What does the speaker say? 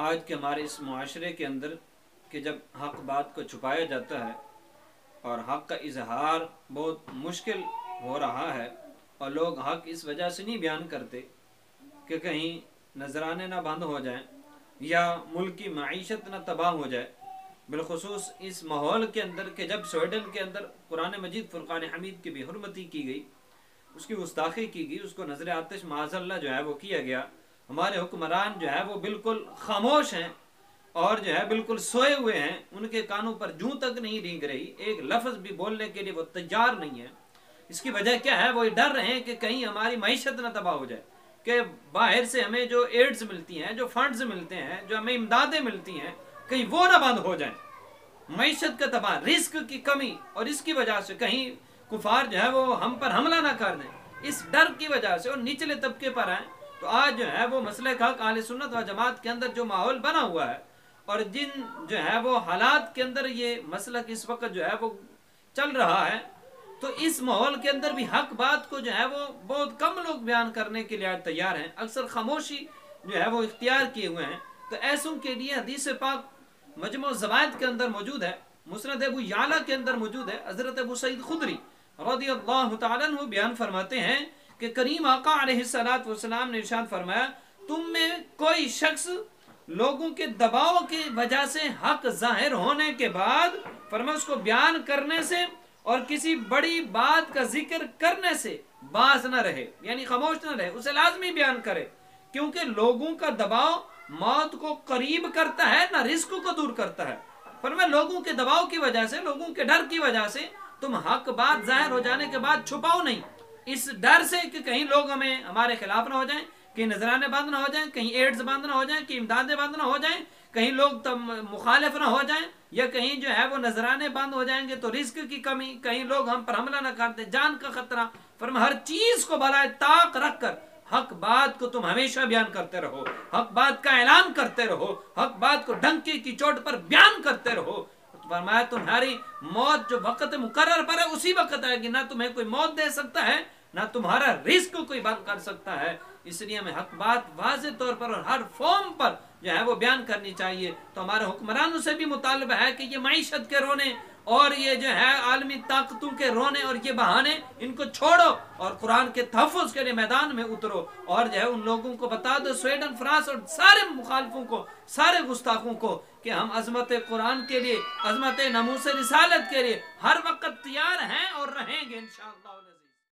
آج کے ہمارے اس معاشرے کے اندر کہ جب حق بات کو چھپایا جاتا ہے اور حق کا اظہار بہت مشکل ہو رہا ہے، اور لوگ حق اس وجہ سے نہیں بیان کرتے کہ کہیں نذرانے نہ بند ہو جائیں یا ملک کی معیشت نہ تباہ ہو جائے، بالخصوص اس ماحول کے اندر کہ جب سویڈن کے اندر قرآن مجید فرقان حمید کی بے حرمتی کی گئی، اس کی گستاخی کی گئی، اس کو نظر آتش معاذ اللہ جو ہے وہ کیا گیا، ہمارے حکمران جو ہے وہ بالکل خاموش ہیں اور جو ہے بالکل سوئے ہوئے ہیں، ان کے کانوں پر جوں تک نہیں رینگ رہی، ایک لفظ بھی بولنے کے لیے وہ تیار نہیں ہے۔ اس کی وجہ کیا ہے؟ وہ ڈر رہے ہیں کہ کہیں ہماری معیشت نہ تباہ ہو جائے، کہ باہر سے ہمیں جو ایڈز ملتی ہیں، جو فنڈز ملتے ہیں، جو ہمیں امدادیں ملتی ہیں، کہیں وہ نہ بند ہو جائیں، معیشت کا تباہ، رزق کی کمی، اور اس کی وجہ سے کہیں کفار جو ہے وہ ہم پر حملہ نہ کر دیں، اس ڈر کی وجہ سے اور نچلے طبقے پر آئیں۔ تو آج جو ہے وہ مسلک حق اہل سنت و جماعت کے اندر جو ماحول بنا ہوا ہے اور جن جو ہے وہ حالات کے اندر یہ مسلک اس وقت جو ہے وہ چل رہا ہے، تو اس ماحول کے اندر بھی حق بات کو جو ہے وہ بہت کم لوگ بیان کرنے کے لیے آج تیار ہیں، اکثر خاموشی جو ہے وہ اختیار کیے ہوئے ہیں۔ تو ایسوں کے لیے حدیث پاک مجموع الزوائد کے اندر موجود ہے، مسند ابو یعلا کے اندر موجود ہے۔ حضرت ابو سعید خدری رضی اللہ تعالیٰ عنہ بیان فرماتے ہیں کہ کریم آقا علیہ السلام نے ارشاد فرمایا، تم میں کوئی شخص لوگوں کے دباؤ کی وجہ سے حق ظاہر ہونے کے بعد فرمایا اس کو بیان کرنے سے اور کسی بڑی بات کا ذکر کرنے سے باز نہ رہے، یعنی خاموش نہ رہے، اسے لازمی بیان کرے، کیونکہ لوگوں کا دباؤ موت کو قریب کرتا ہے، نہ رزق کو دور کرتا ہے۔ فرمایا لوگوں کے دباؤ کی وجہ سے، لوگوں کے ڈر کی وجہ سے تم حق بات ظاہر ہو جانے کے بعد چھپاؤ نہیں، اس ڈر سے کہ کہیں لوگ ہمارے خلاف نہ ہو جائیں، کہیں نذرانے بند نہ ہو جائیں، کہیں ایڈز بند نہ ہو جائیں، کہیں امدادیں بند نہ ہو جائیں، کہیں لوگ مخالف نہ ہو جائیں، یا کہیں جو ہے وہ نذرانے بند ہو جائیں گے تو رزق کی کمی، کہیں لوگ ہم پر حملہ نہ کر دیں، جان کا خطرہ۔ فرمایا ہر چیز کو بالائے طاق رکھ کر حق بات کو تم ہمیشہ بیان کرتے رہو، حق بات کا اعلان کرتے رہو، حق بات کو ڈنکی کی چوٹ پر بیان کرتے رہو۔ فرمایا تمہاری موت جو وقت مقرر پر ہے اسی وقت آئے گی، نہ تمہیں کوئی موت دے سکتا ہے، نہ تمہارا رزق کوئی بند کر سکتا ہے۔ اس لیے ہمیں حق بات واضح طور پر اور ہر فارم پر جو ہے وہ بیان کرنی چاہیے۔ تو ہمارے حکمرانوں سے بھی مطالبہ ہے کہ یہ معیشت کے رونے اور یہ جو ہے عالمی طاقتوں کے رونے اور یہ بہانے ان کو چھوڑو اور قرآن کے تحفظ کے لیے میدان میں اترو، اور جو ہے ان لوگوں کو بتا دو، سویڈن، فرانس اور سارے مخالفوں کو، سارے گستاخوں کو، کہ ہم عظمت قرآن کے لیے، عظمت ناموس رسالت کے لیے ہر وقت تیار ہیں اور رہیں گے انشاءاللہ۔